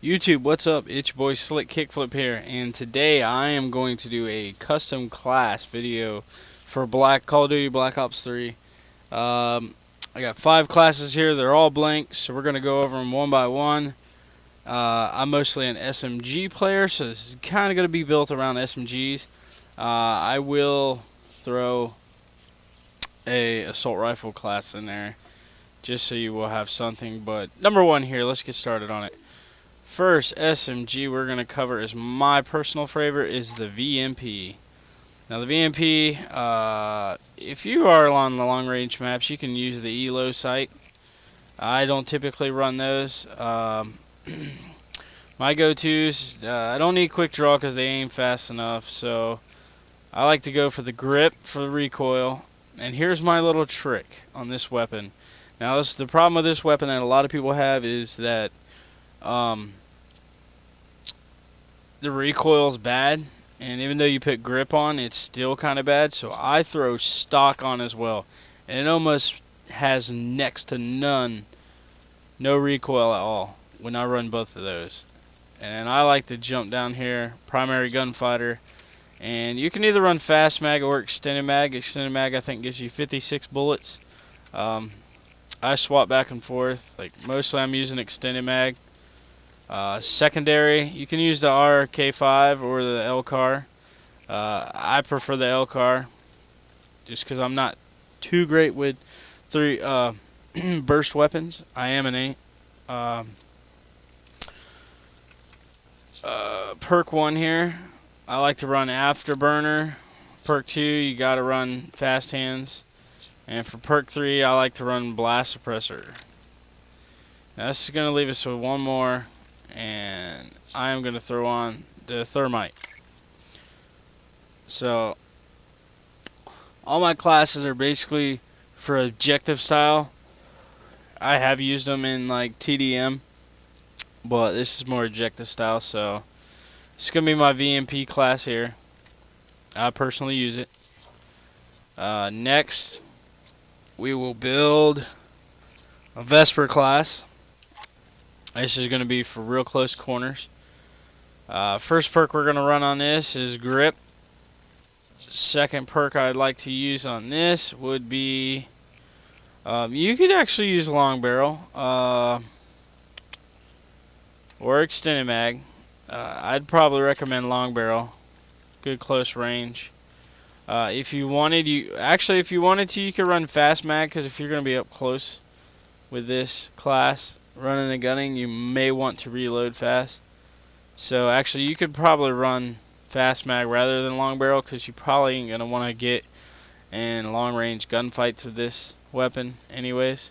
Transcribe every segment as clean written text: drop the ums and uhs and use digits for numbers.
YouTube, what's up? It's your boy Slick Kickflip here, and today I am going to do a custom class video for Call of Duty Black Ops 3. I got 5 classes here. They're all blank, so we're going to go over them one by one. I'm mostly an SMG player, so this is kind of going to be built around SMGs. I will throw a assault rifle class in there, just so you will have something. But number one here, let's get started on it. First SMG we're going to cover is my personal favorite, is the VMP. Now the VMP, if you are on the long range maps, you can use the ELO sight. I don't typically run those. My go-tos, I don't need quick draw because they aim fast enough, so I like to go for the grip for the recoil. And here's my little trick on this weapon. Now the problem with this weapon that a lot of people have is that the recoil is bad, and even though you put grip on, it's still kind of bad. So I throw stock on as well, and it almost has next to no recoil at all when I run both of those. And I like to jump down here, primary gunfighter, and you can either run fast mag or extended mag. Extended mag I think gives you 56 bullets. I swap back and forth. Like mostly I'm using extended mag. Secondary, you can use the RK5 or the LCAR. I prefer the LCAR just because I'm not too great with three burst weapons. I am an 8. Perk 1 here, I like to run Afterburner. Perk 2, you gotta run Fast Hands. And for Perk 3, I like to run Blast Suppressor. Now this is going to leave us with one more, and I am going to throw on the Thermite. So all my classes are basically for objective style. I have used them in like TDM, but this is more objective style, so it's going to be my VMP class here. I personally use it. Next, we will build a Vesper class. This is going to be for real close corners. First perk we're going to run on this is grip. Second perk I'd like to use on this would be, you could actually use long barrel or extended mag. I'd probably recommend long barrel. Good close range. If you wanted to, you could run fast mag, because if you're going to be up close with this class running and gunning, you may want to reload fast. So actually you could probably run fast mag rather than long barrel, because you probably ain't going to want to get in long range gunfights with this weapon anyways.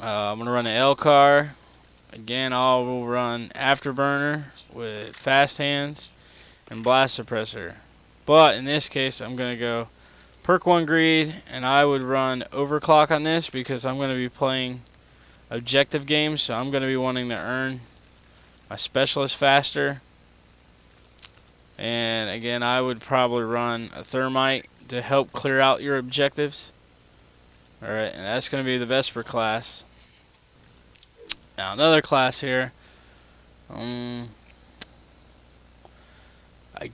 I'm going to run an LCAR. Again, I will run Afterburner with Fast Hands and Blast Suppressor. But in this case, I'm going to go Perk 1 Greed, and I would run Overclock on this because I'm going to be playing objective games, so I'm going to be wanting to earn my specialist faster. And again, I would probably run a Thermite to help clear out your objectives. Alright, and that's going to be the Vesper class. Now another class here. I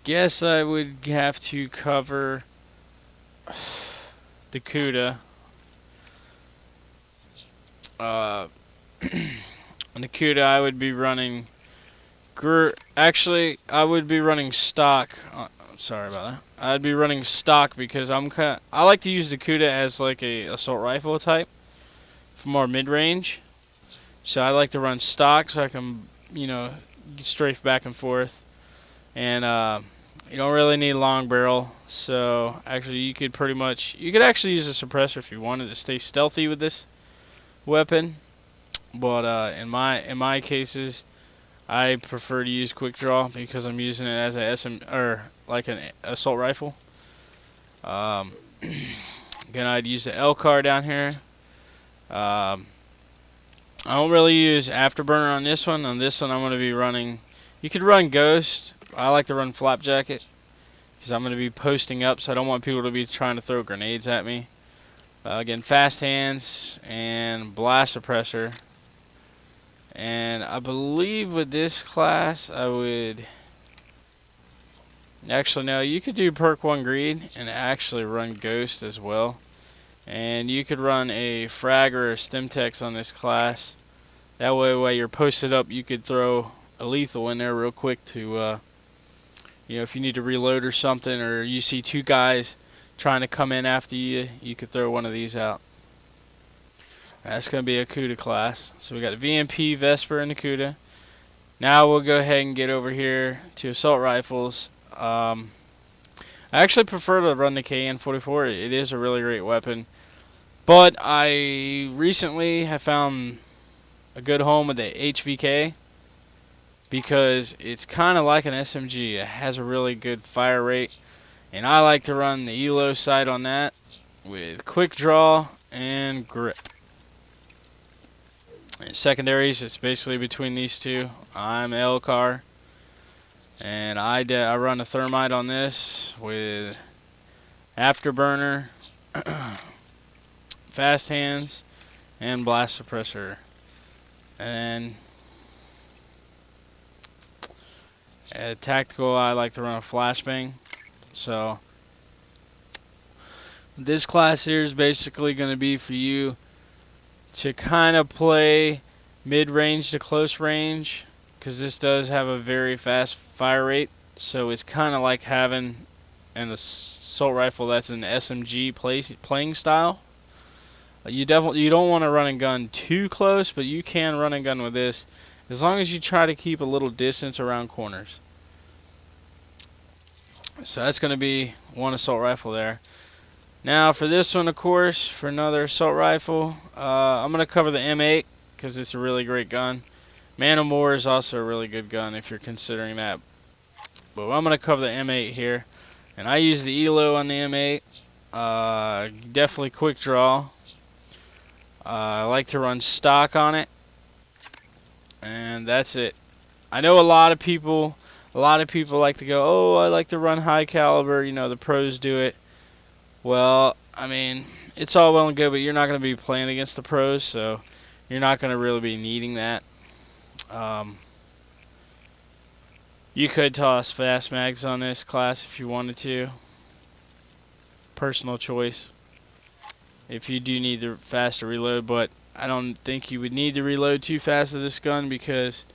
guess I would have to cover the Cuda. On the Cuda, I would be running. Actually, I would be running stock. Sorry about that. I'd be running stock because I like to use the Cuda as like a assault rifle type for more mid range. So I like to run stock so I can, strafe back and forth. And you don't really need long barrel, so actually you could actually use a suppressor if you wanted to stay stealthy with this weapon. But in my cases, I prefer to use quick draw because I'm using it as like an assault rifle. Again, I'd use the LCAR down here. I don't really use Afterburner on this one. On this one, I'm going to be running. You could run Ghost. I like to run Flap Jacket because I'm going to be posting up, so I don't want people to be trying to throw grenades at me. Again, Fast Hands and Blast Suppressor. And I believe with this class I would actually, no, you could do perk 1 greed and actually run ghost as well, and you could run a frag or a stimtex on this class. That way while you're posted up you could throw a lethal in there real quick to you know, if you need to reload or something, or you see 2 guys trying to come in after you, you could throw one of these out. That's going to be a Kuda class. So we got the VMP, Vesper, and the Kuda. Now we'll go ahead and get over here to assault rifles. I actually prefer to run the KN-44. It is a really great weapon. But I recently have found a good home with the HVK, because it's kind of like an SMG. It has a really good fire rate, and I like to run the ELO sight on that with quick draw and grip. And secondaries, it's basically between these two. I'm L-Car, and I run a thermite on this with afterburner, fast hands, and blast suppressor. And tactical, I like to run a flashbang. So this class here is basically going to be for you to kind of play mid-range to close range, because this does have a very fast fire rate. So it's kind of like having an assault rifle that's an SMG playing style. You don't want to run and gun too close, but you can run and gun with this, as long as you try to keep a little distance around corners. So that's going to be one assault rifle there. Now for this one, of course, for another assault rifle, I'm going to cover the M8 because it's a really great gun. Man of War is also a really good gun if you're considering that. But I'm going to cover the M8 here. And I use the ELO on the M8. Definitely quick draw. I like to run stock on it. And that's it. I know a lot of people like to go, oh, I like to run high caliber, you know, the pros do it. Well, I mean, it's all well and good, but you're not going to be playing against the pros, so you're not going to really be needing that. You could toss fast mags on this class if you wanted to. Personal choice. If you do need the faster reload, but I don't think you would need to reload too fast with this gun, because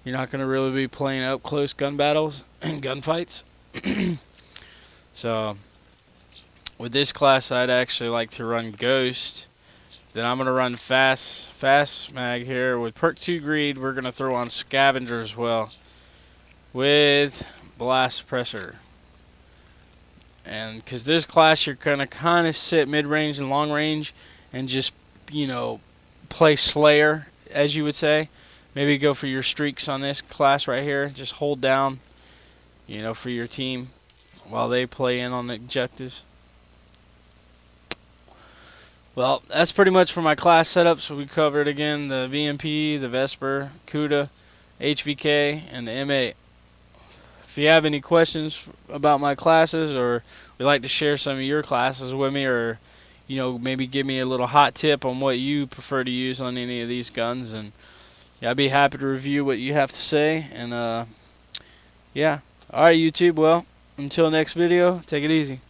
you're not going to really be playing up close gun battles and gunfights. So with this class, I'd actually like to run Ghost. Then I'm going to run fast mag here with perk 2 greed. We're going to throw on Scavenger as well with blast suppressor. And because this class, you're going to kind of sit mid-range and long range and just, you know, play Slayer, as you would say. Maybe go for your streaks on this class right here. Just hold down, you know, for your team while they play in on the objectives. Well, that's pretty much for my class setup. So we covered again the VMP, the Vesper, Kuda, HVK, and the M8. If you have any questions about my classes, or would like to share some of your classes with me, or, you know, maybe give me a little hot tip on what you prefer to use on any of these guns, and yeah, I'd be happy to review what you have to say. And yeah, alright YouTube, well, until next video, take it easy.